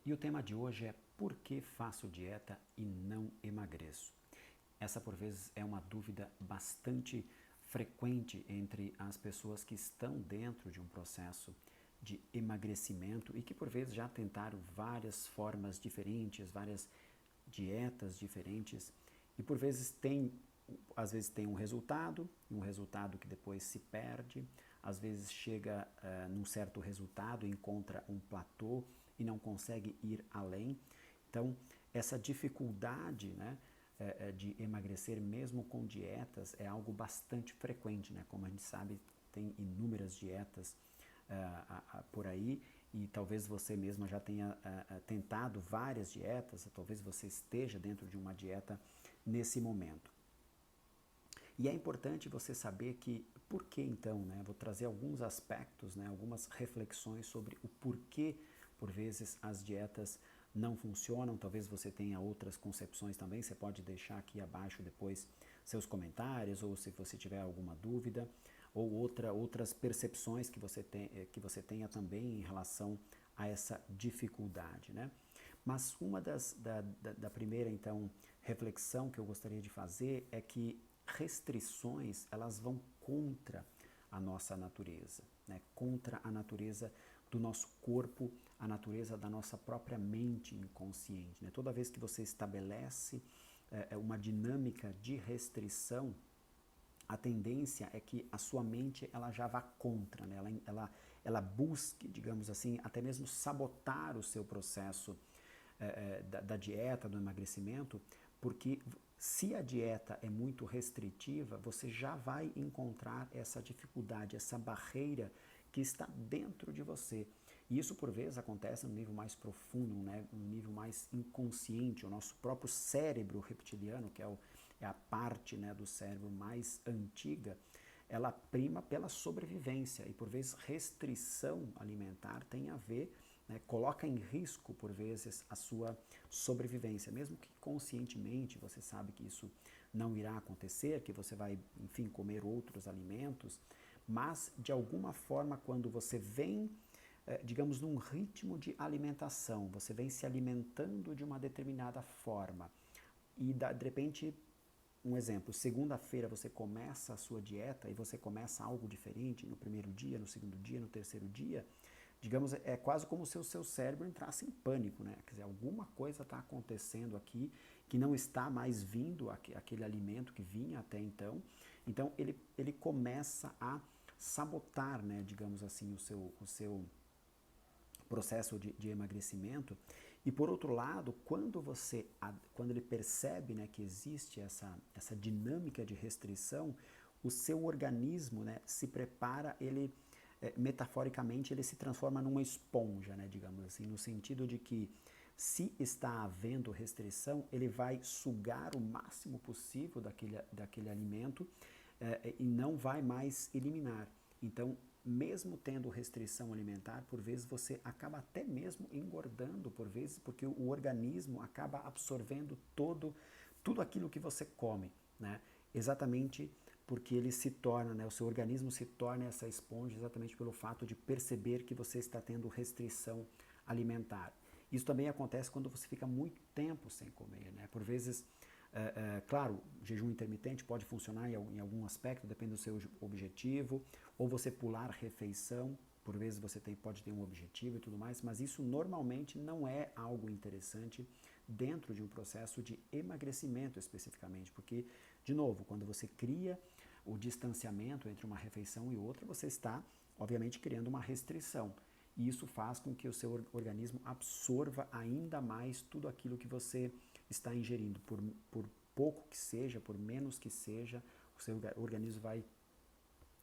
E o tema de hoje é: por que faço dieta e não emagreço? Essa, por vezes, é uma dúvida bastante frequente entre as pessoas que estão dentro de um processo de emagrecimento e que, por vezes, já tentaram várias formas diferentes, várias dietas diferentes e, por vezes, às vezes tem um resultado que depois se perde, às vezes chega num certo resultado, encontra um platô e não consegue ir além. Então, essa dificuldade, né, de emagrecer mesmo com dietas é algo bastante frequente, né? Como a gente sabe, tem inúmeras dietas por aí e talvez você mesma já tenha tentado várias dietas, talvez você esteja dentro de uma dieta nesse momento. E é importante você saber que, por que então, né? Vou trazer alguns aspectos, né? Algumas reflexões sobre o porquê, por vezes, as dietas não funcionam. Talvez você tenha outras concepções também, você pode deixar aqui abaixo depois seus comentários, ou se você tiver alguma dúvida, ou outras percepções que você tenha também em relação a essa dificuldade, né? Mas uma da primeira, então, reflexão que eu gostaria de fazer é que restrições, elas vão contra a nossa natureza, né? Contra a natureza do nosso corpo, a natureza da nossa própria mente inconsciente, né? Toda vez que você estabelece uma dinâmica de restrição, a tendência é que a sua mente ela já vá contra, né? Ela busque, digamos assim, até mesmo sabotar o seu processo da dieta, do emagrecimento, porque se a dieta é muito restritiva, você já vai encontrar essa dificuldade, essa barreira que está dentro de você. E isso, por vezes, acontece no nível mais profundo, né? No nível mais inconsciente. O nosso próprio cérebro reptiliano, que é a parte, né, do cérebro mais antiga, ela prima pela sobrevivência. E, por vezes, restrição alimentar tem a ver, né, coloca em risco, por vezes, a sua sobrevivência. Mesmo que conscientemente você sabe que isso não irá acontecer, que você vai, enfim, comer outros alimentos, mas, de alguma forma, quando você vem, digamos, num ritmo de alimentação, você vem se alimentando de uma determinada forma e, de repente, um exemplo, segunda-feira você começa a sua dieta e você começa algo diferente no primeiro dia, no segundo dia, no terceiro dia, digamos, é quase como se o seu cérebro entrasse em pânico, né? Quer dizer, alguma coisa está acontecendo aqui que não está mais vindo aquele alimento que vinha até então. Então, ele começa a sabotar, né, digamos assim, o seu processo de emagrecimento. E por outro lado, quando ele percebe, né, que existe essa dinâmica de restrição, o seu organismo, né, se prepara, metaforicamente ele se transforma numa esponja, né, digamos assim, no sentido de que se está havendo restrição, ele vai sugar o máximo possível daquele alimento e não vai mais eliminar. Então, mesmo tendo restrição alimentar, por vezes você acaba até mesmo engordando, por vezes, porque o organismo acaba absorvendo tudo aquilo que você come, né? Exatamente porque ele se torna, né, o seu organismo se torna essa esponja exatamente pelo fato de perceber que você está tendo restrição alimentar. Isso também acontece quando você fica muito tempo sem comer, né? Por vezes, claro, jejum intermitente pode funcionar em algum aspecto, depende do seu objetivo, ou você pular refeição, por vezes você pode ter um objetivo e tudo mais, mas isso normalmente não é algo interessante dentro de um processo de emagrecimento especificamente, porque, de novo, quando você cria o distanciamento entre uma refeição e outra, você está, obviamente, criando uma restrição. E isso faz com que o seu organismo absorva ainda mais tudo aquilo que você está ingerindo. Por pouco que seja, por menos que seja, o seu organismo vai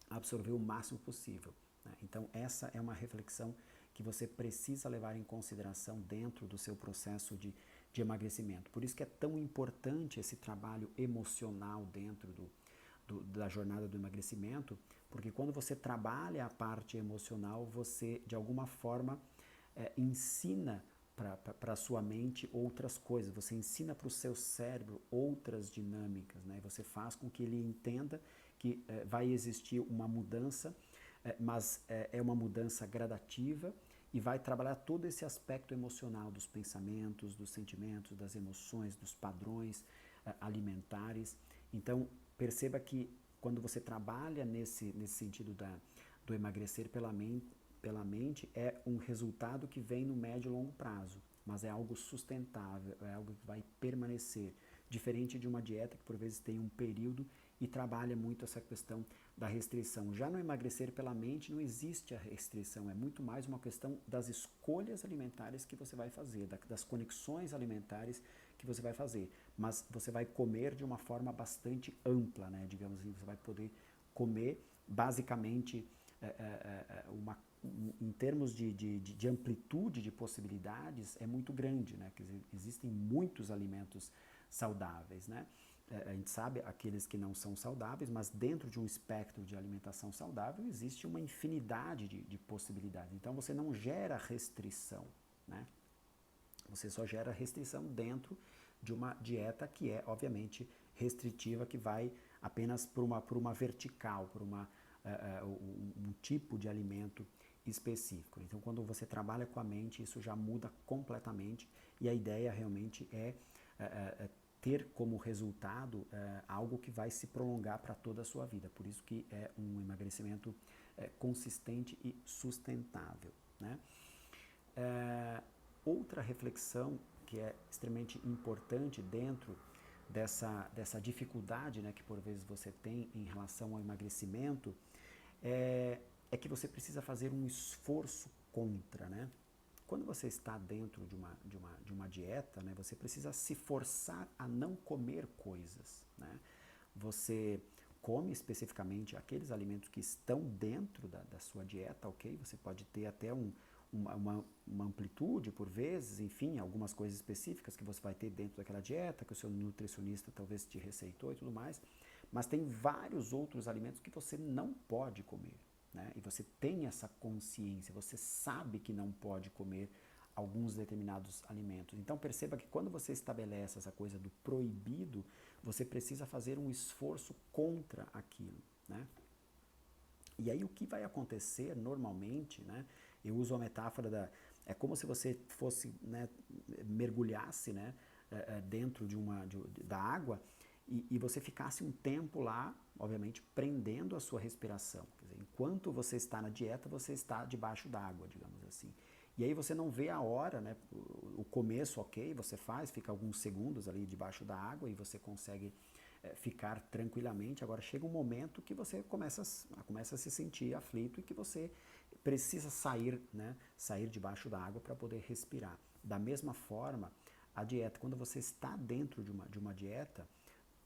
absorver o máximo possível, né? Então, essa é uma reflexão que você precisa levar em consideração dentro do seu processo de emagrecimento. Por isso que é tão importante esse trabalho emocional dentro da jornada do emagrecimento, porque quando você trabalha a parte emocional, você, de alguma forma, ensina para a sua mente outras coisas, você ensina para o seu cérebro outras dinâmicas, né? Você faz com que ele entenda que vai existir uma mudança, mas é uma mudança gradativa e vai trabalhar todo esse aspecto emocional dos pensamentos, dos sentimentos, das emoções, dos padrões alimentares. Então, perceba que quando você trabalha nesse sentido do emagrecer pela mente, é um resultado que vem no médio e longo prazo, mas é algo sustentável, é algo que vai permanecer, diferente de uma dieta que por vezes tem um período e trabalha muito essa questão da restrição. Já no emagrecer pela mente não existe a restrição, é muito mais uma questão das escolhas alimentares que você vai fazer, das conexões alimentares que você vai fazer, mas você vai comer de uma forma bastante ampla, né? Digamos assim, você vai poder comer basicamente em termos de amplitude de possibilidades é muito grande, né? Quer dizer, existem muitos alimentos saudáveis, né? A gente sabe aqueles que não são saudáveis, mas dentro de um espectro de alimentação saudável existe uma infinidade de possibilidades. Então você não gera restrição, né? Você só gera restrição dentro de uma dieta que é, obviamente, restritiva, que vai apenas por uma vertical, por um tipo de alimento específico. Então, quando você trabalha com a mente, isso já muda completamente e a ideia realmente é ter como resultado algo que vai se prolongar para toda a sua vida. Por isso que é um emagrecimento consistente e sustentável, né? Outra reflexão que é extremamente importante dentro dessa dificuldade, né, que por vezes você tem em relação ao emagrecimento é que você precisa fazer um esforço contra, né? Quando você está dentro de uma dieta, né, você precisa se forçar a não comer coisas, né? Você come especificamente aqueles alimentos que estão dentro da sua dieta, ok? Você pode ter até uma amplitude por vezes, enfim, algumas coisas específicas que você vai ter dentro daquela dieta, que o seu nutricionista talvez te receitou e tudo mais, mas tem vários outros alimentos que você não pode comer, né? E você tem essa consciência, você sabe que não pode comer alguns determinados alimentos. Então perceba que quando você estabelece essa coisa do proibido, você precisa fazer um esforço contra aquilo, né? E aí o que vai acontecer normalmente, né? Eu uso a metáfora é como se você fosse, né, mergulhasse, né, dentro da água e você ficasse um tempo lá, obviamente, prendendo a sua respiração. Quer dizer, enquanto você está na dieta, você está debaixo d'água, digamos assim. E aí você não vê a hora, né? O começo, ok, você faz, fica alguns segundos ali debaixo da água e você consegue ficar tranquilamente. Agora chega um momento que você começa a se sentir aflito e que você precisa sair, né? Sair debaixo da água para poder respirar. Da mesma forma, a dieta, quando você está dentro de uma dieta,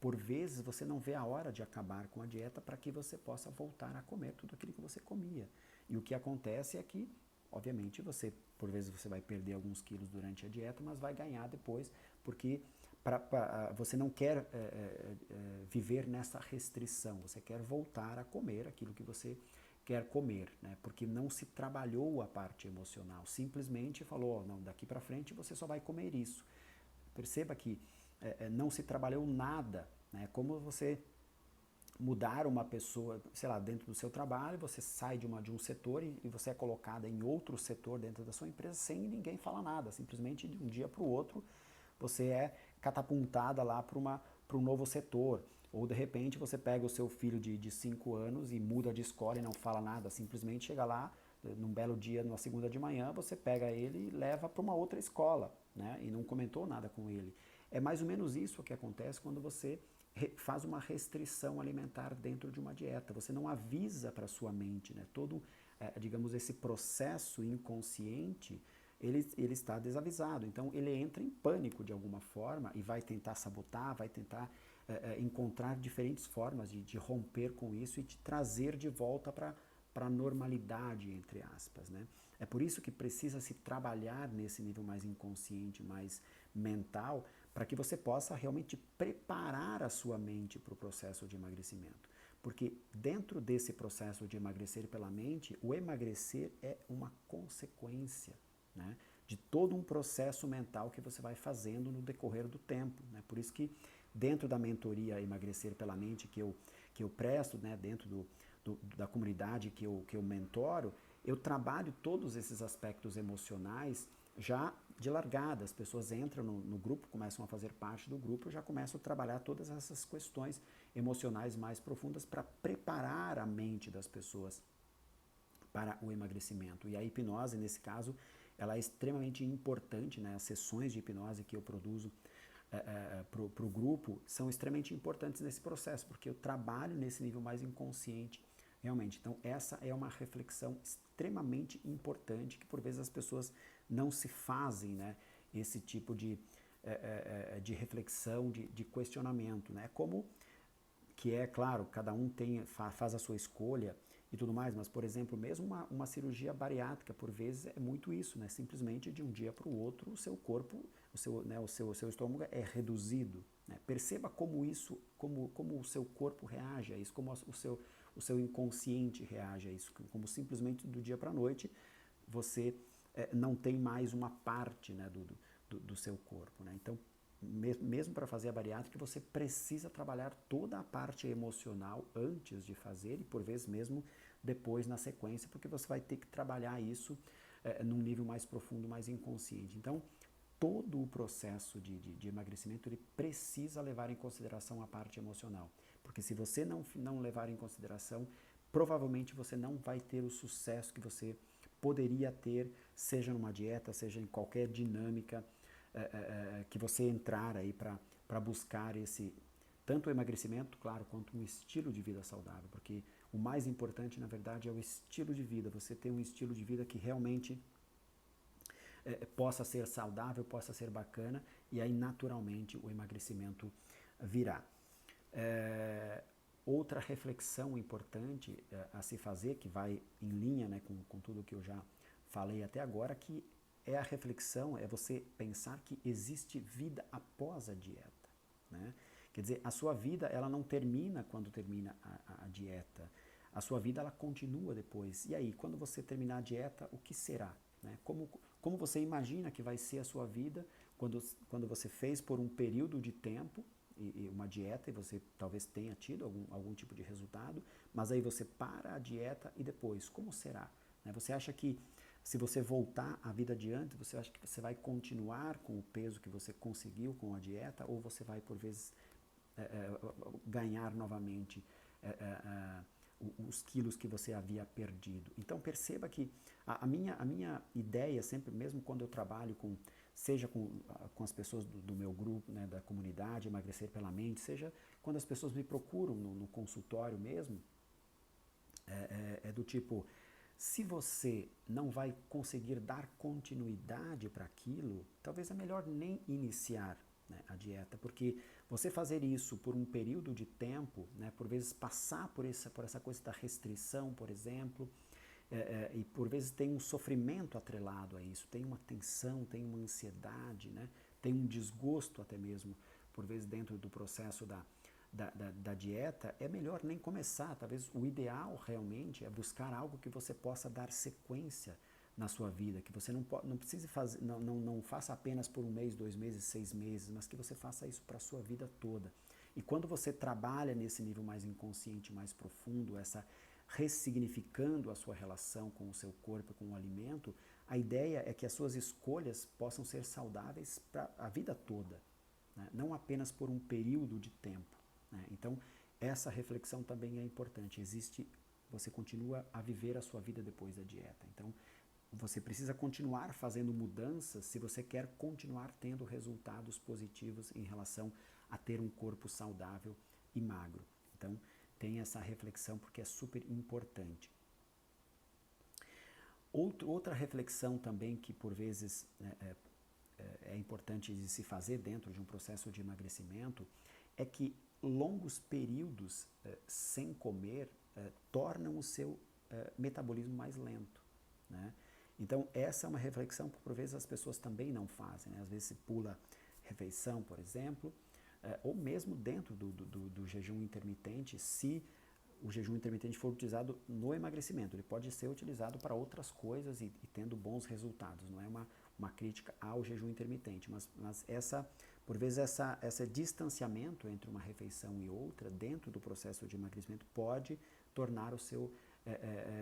por vezes você não vê a hora de acabar com a dieta para que você possa voltar a comer tudo aquilo que você comia. E o que acontece é que, obviamente, por vezes você vai perder alguns quilos durante a dieta, mas vai ganhar depois, porque você não quer viver nessa restrição, você quer voltar a comer aquilo que você quer comer, né? Porque não se trabalhou a parte emocional, simplesmente falou, não, daqui para frente você só vai comer isso. Perceba que não se trabalhou nada, né? Como você mudar uma pessoa, sei lá, dentro do seu trabalho, você sai de um setor e você é colocada em outro setor dentro da sua empresa sem ninguém falar nada, simplesmente de um dia para o outro você é catapultada lá para um novo setor. Ou de repente você pega o seu filho de 5 anos e muda de escola e não fala nada, simplesmente chega lá, num belo dia, numa segunda de manhã, você pega ele e leva para uma outra escola, né? E não comentou nada com ele. É mais ou menos isso que acontece quando você faz uma restrição alimentar dentro de uma dieta. Você não avisa para a sua mente, né? Todo, digamos, esse processo inconsciente, ele está desavisado. Então, ele entra em pânico de alguma forma e vai tentar sabotar, vai tentar encontrar diferentes formas de romper com isso e te trazer de volta para a normalidade, entre aspas, né? É por isso que precisa se trabalhar nesse nível mais inconsciente, mais mental, para que você possa realmente preparar a sua mente para o processo de emagrecimento. Porque dentro desse processo de emagrecer pela mente, o emagrecer é uma consequência, né, de todo um processo mental que você vai fazendo no decorrer do tempo, né? Por isso que dentro da mentoria Emagrecer pela Mente que eu presto, né, dentro da comunidade que eu mentoro, eu trabalho todos esses aspectos emocionais já de largada. As pessoas entram no grupo, começam a fazer parte do grupo, eu já começo a trabalhar todas essas questões emocionais mais profundas para preparar a mente das pessoas para o emagrecimento. E a hipnose, nesse caso, ela é extremamente importante, né? As sessões de hipnose que eu produzo para o grupo são extremamente importantes nesse processo, porque eu trabalho nesse nível mais inconsciente, realmente. Então, essa é uma reflexão extremamente importante que, por vezes, as pessoas não se fazem, né? Esse tipo de reflexão, de questionamento, né? Como que é, claro, cada um faz a sua escolha e tudo mais, mas, por exemplo, mesmo uma cirurgia bariátrica, por vezes, é muito isso, né? Simplesmente de um dia para o outro, o seu corpo, o seu estômago é reduzido, né? Perceba como isso, como o seu corpo reage a isso, como o seu inconsciente reage a isso, como simplesmente do dia para a noite você não tem mais uma parte, né, do seu corpo, né? Então, mesmo para fazer a bariátrica, você precisa trabalhar toda a parte emocional antes de fazer e, por vezes, mesmo depois na sequência, porque você vai ter que trabalhar isso num nível mais profundo, mais inconsciente. Então, todo o processo de emagrecimento ele precisa levar em consideração a parte emocional, porque se você não levar em consideração, provavelmente você não vai ter o sucesso que você poderia ter, seja numa dieta, seja em qualquer dinâmica que você entrar aí para buscar esse tanto o emagrecimento, claro, quanto um estilo de vida saudável, porque o mais importante, na verdade, é o estilo de vida. Você ter um estilo de vida que realmente possa ser saudável, possa ser bacana, e aí naturalmente o emagrecimento virá. Outra reflexão importante a se fazer, que vai em linha, né, com tudo que eu já falei até agora, que é a reflexão, é você pensar que existe vida após a dieta, né? Quer dizer, a sua vida ela não termina quando termina a dieta. A sua vida ela continua depois. E aí, quando você terminar a dieta, o que será? Né? Como você imagina que vai ser a sua vida quando você fez por um período de tempo e uma dieta e você talvez tenha tido algum tipo de resultado, mas aí você para a dieta e depois, como será? Né? Você acha que se você voltar a vida adiante, você acha que você vai continuar com o peso que você conseguiu com a dieta ou você vai, por vezes, ganhar novamente os quilos que você havia perdido? Então perceba que a minha ideia sempre, mesmo quando eu trabalho seja com as pessoas do meu grupo, né, da comunidade, emagrecer pela mente, seja quando as pessoas me procuram no consultório mesmo, é do tipo, se você não vai conseguir dar continuidade para aquilo, talvez é melhor nem iniciar, né, a dieta, porque você fazer isso por um período de tempo, né, por vezes passar por essa coisa da restrição, por exemplo, e por vezes tem um sofrimento atrelado a isso, tem uma tensão, tem uma ansiedade, né, tem um desgosto até mesmo, por vezes dentro do processo da dieta, é melhor nem começar. Talvez o ideal realmente é buscar algo que você possa dar sequência na sua vida, que você não precise fazer, não faça apenas por um mês, 2 meses, 6 meses, mas que você faça isso para a sua vida toda. E quando você trabalha nesse nível mais inconsciente, mais profundo, ressignificando a sua relação com o seu corpo, com o alimento, a ideia é que as suas escolhas possam ser saudáveis para a vida toda, né? Não apenas por um período de tempo, né? Então, essa reflexão também é importante. Você continua a viver a sua vida depois da dieta. Então, você precisa continuar fazendo mudanças se você quer continuar tendo resultados positivos em relação a ter um corpo saudável e magro. Então, tem essa reflexão porque é super importante. Outra reflexão também que por vezes é importante de se fazer dentro de um processo de emagrecimento é que longos períodos sem comer tornam o seu metabolismo mais lento, né? Então, essa é uma reflexão que, por vezes, as pessoas também não fazem, né? Às vezes se pula refeição, por exemplo, ou mesmo dentro do jejum intermitente, se o jejum intermitente for utilizado no emagrecimento. Ele pode ser utilizado para outras coisas e tendo bons resultados. Não é uma crítica ao jejum intermitente, mas por vezes esse distanciamento entre uma refeição e outra, dentro do processo de emagrecimento, pode tornar o seu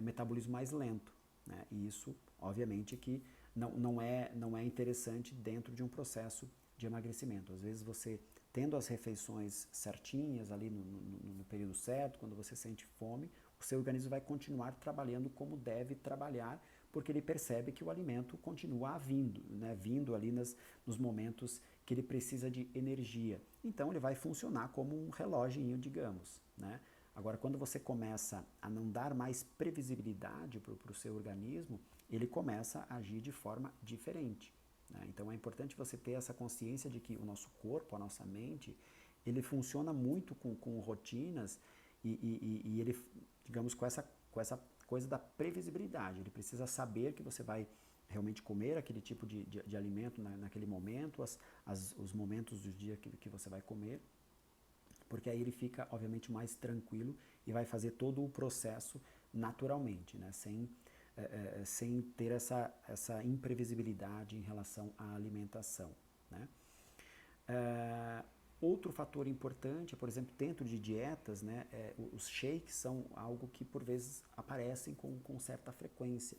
metabolismo mais lento. né? E isso, obviamente, que não é interessante dentro de um processo de emagrecimento. Às vezes você, tendo as refeições certinhas ali no período certo, quando você sente fome, o seu organismo vai continuar trabalhando como deve trabalhar, porque ele percebe que o alimento continua vindo, né? Vindo ali nos momentos que ele precisa de energia. Então ele vai funcionar como um reloginho, digamos, né? Agora, quando você começa a não dar mais previsibilidade para o seu organismo, ele começa a agir de forma diferente, né? Então é importante você ter essa consciência de que o nosso corpo, a nossa mente, ele funciona muito com rotinas e ele, digamos, com essa coisa da previsibilidade. Ele precisa saber que você vai realmente comer aquele tipo de alimento naquele momento, os momentos do dia que você vai comer, porque aí ele fica, obviamente, mais tranquilo e vai fazer todo o processo naturalmente, né? Sem ter essa imprevisibilidade em relação à alimentação, né? Outro fator importante, por exemplo, dentro de dietas, né, os shakes são algo que por vezes aparecem com certa frequência.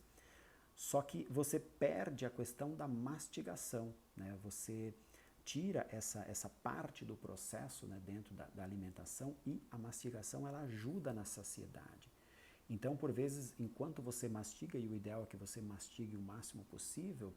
Só que você perde a questão da mastigação, né? Você tira essa parte do processo, né, dentro da alimentação, e a mastigação ela ajuda na saciedade. Então, por vezes, enquanto você mastiga, e o ideal é que você mastigue o máximo possível,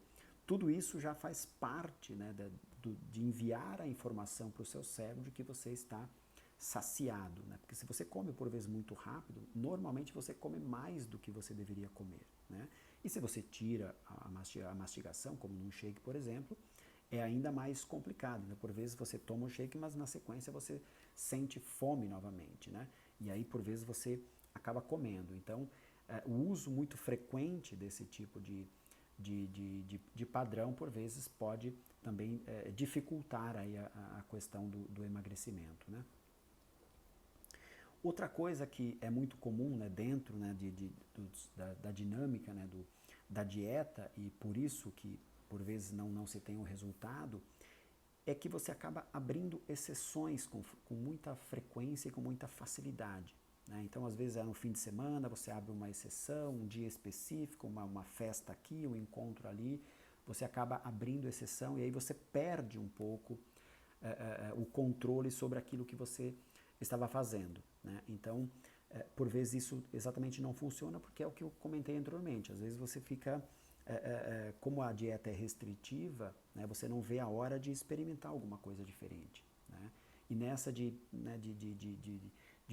tudo isso já faz parte, né, de enviar a informação para o seu cérebro de que você está saciado, né? Porque se você come por vezes muito rápido, normalmente você come mais do que você deveria comer, né? E se você tira a mastigação, como num shake, por exemplo, é ainda mais complicado, né? Por vezes você toma o shake, mas na sequência você sente fome novamente, né? E aí por vezes você acaba comendo. Então, o uso muito frequente desse tipo de padrão, por vezes, pode também dificultar aí a questão do emagrecimento, né? Outra coisa que é muito comum, né, dentro, né, da dinâmica, né, da dieta, e por isso que por vezes não se tem um resultado, é que você acaba abrindo exceções com muita frequência e com muita facilidade, né? Então, às vezes, no fim de semana, você abre uma exceção, um dia específico, uma festa aqui, um encontro ali, você acaba abrindo exceção e aí você perde um pouco o controle sobre aquilo que você estava fazendo, né? Então, por vezes isso exatamente não funciona porque é o que eu comentei anteriormente. Às vezes você fica, como a dieta é restritiva, né, você não vê a hora de experimentar alguma coisa diferente, né? E nessa de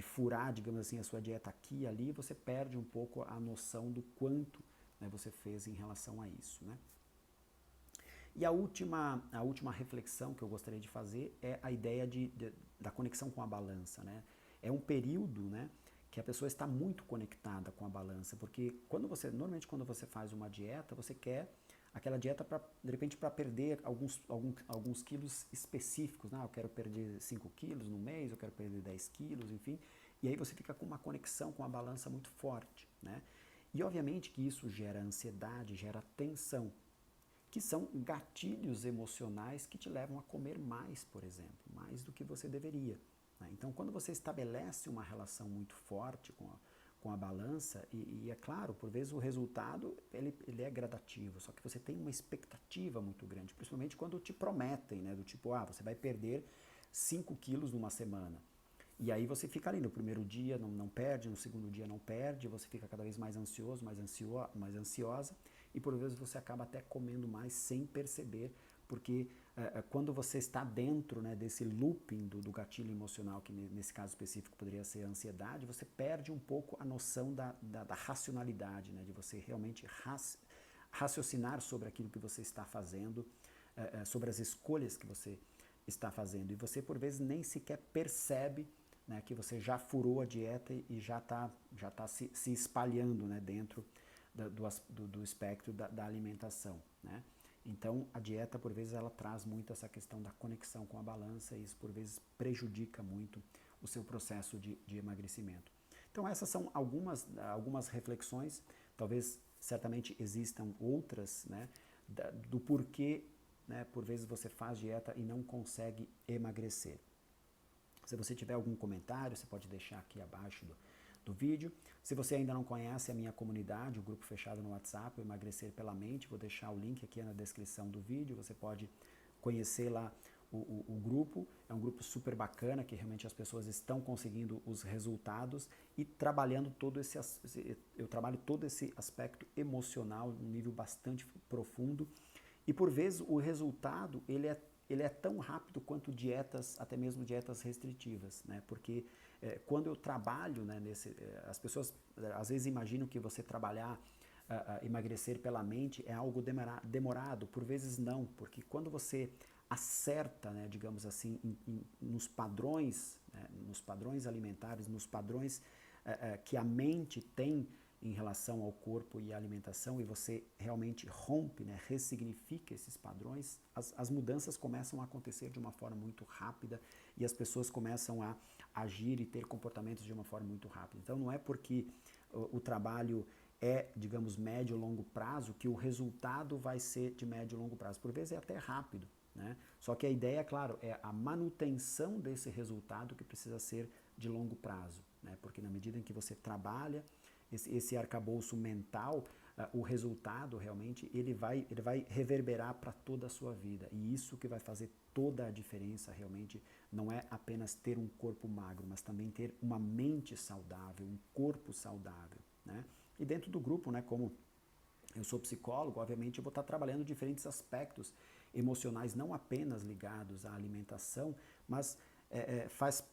furar, digamos assim, a sua dieta aqui e ali, você perde um pouco a noção do quanto, né, você fez em relação a isso, né? E a última reflexão que eu gostaria de fazer é a ideia da conexão com a balança, né? É um período, né, que a pessoa está muito conectada com a balança, porque normalmente quando você faz uma dieta, você quer aquela dieta de repente para perder alguns quilos específicos, né? Eu quero perder 5 quilos no mês, eu quero perder 10 quilos, enfim. E aí você fica com uma conexão com a balança muito forte, né? E obviamente que isso gera ansiedade, gera tensão, que são gatilhos emocionais que te levam a comer mais, por exemplo, mais do que você deveria, né? Então, quando você estabelece uma relação muito forte com a balança, e é claro, por vezes o resultado ele é gradativo, só que você tem uma expectativa muito grande, principalmente quando te prometem, né, do tipo, você vai perder 5 quilos numa semana. E aí você fica ali no primeiro dia, não perde, no segundo dia não perde, você fica cada vez mais ansioso, mais ansiosa, e por vezes você acaba até comendo mais sem perceber, porque quando você está dentro, né, desse looping do gatilho emocional, que nesse caso específico poderia ser a ansiedade, você perde um pouco a noção da racionalidade, né, de você realmente raciocinar sobre aquilo que você está fazendo, sobre as escolhas que você está fazendo. E você, por vezes, nem sequer percebe, né, que você já furou a dieta e já tá se espalhando, né, dentro do espectro da alimentação, né? Então, a dieta, por vezes, ela traz muito essa questão da conexão com a balança e isso, por vezes, prejudica muito o seu processo de emagrecimento. Então, essas são algumas reflexões, talvez, certamente existam outras, né, do porquê, né, por vezes, você faz dieta e não consegue emagrecer. Se você tiver algum comentário, você pode deixar aqui abaixo do vídeo. Se você ainda não conhece a minha comunidade, o grupo fechado no WhatsApp, o Emagrecer pela Mente, vou deixar o link aqui na descrição do vídeo, você pode conhecer lá o grupo. É um grupo super bacana, que realmente as pessoas estão conseguindo os resultados e trabalhando eu trabalho todo esse aspecto emocional num nível bastante profundo, e por vezes o resultado ele é tão rápido quanto dietas, até mesmo dietas restritivas, né? Porque quando eu trabalho, né, as pessoas às vezes imaginam que você trabalhar, emagrecer pela mente é algo demorado, por vezes não, porque quando você acerta, né, digamos assim, nos padrões, né, nos padrões alimentares, nos padrões que a mente tem em relação ao corpo e à alimentação, e você realmente rompe, né, ressignifica esses padrões, as mudanças começam a acontecer de uma forma muito rápida e as pessoas começam a agir e ter comportamentos de uma forma muito rápida. Então não é porque o trabalho é, digamos, médio e longo prazo que o resultado vai ser de médio e longo prazo. Por vezes é até rápido, né? Só que a ideia, claro, é a manutenção desse resultado que precisa ser de longo prazo, né? Porque na medida em que você trabalha esse arcabouço mental, o resultado realmente ele vai reverberar para toda a sua vida, e isso que vai fazer toda a diferença realmente. Não é apenas ter um corpo magro, mas também ter uma mente saudável, um corpo saudável, né? E dentro do grupo, né, como eu sou psicólogo, obviamente eu vou estar trabalhando diferentes aspectos emocionais, não apenas ligados à alimentação, mas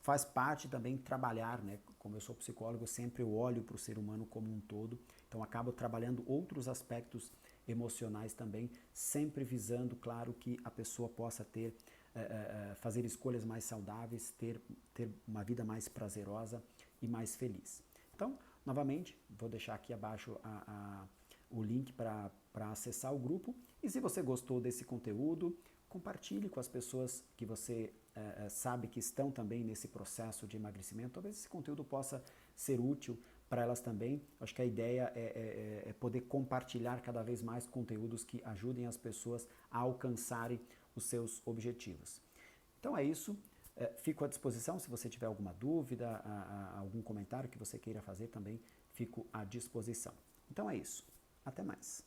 faz parte também trabalhar, né? Como eu sou psicólogo, sempre eu olho para o ser humano como um todo, então acabo trabalhando outros aspectos emocionais também, sempre visando, claro, que a pessoa possa ter, fazer escolhas mais saudáveis, ter uma vida mais prazerosa e mais feliz. Então, novamente, vou deixar aqui abaixo o link para acessar o grupo, e se você gostou desse conteúdo, compartilhe com as pessoas que você sabe que estão também nesse processo de emagrecimento. Talvez esse conteúdo possa ser útil para elas também. Acho que a ideia é poder compartilhar cada vez mais conteúdos que ajudem as pessoas a alcançarem os seus objetivos. Então é isso. Fico à disposição se você tiver alguma dúvida, algum comentário que você queira fazer também, fico à disposição. Então é isso. Até mais.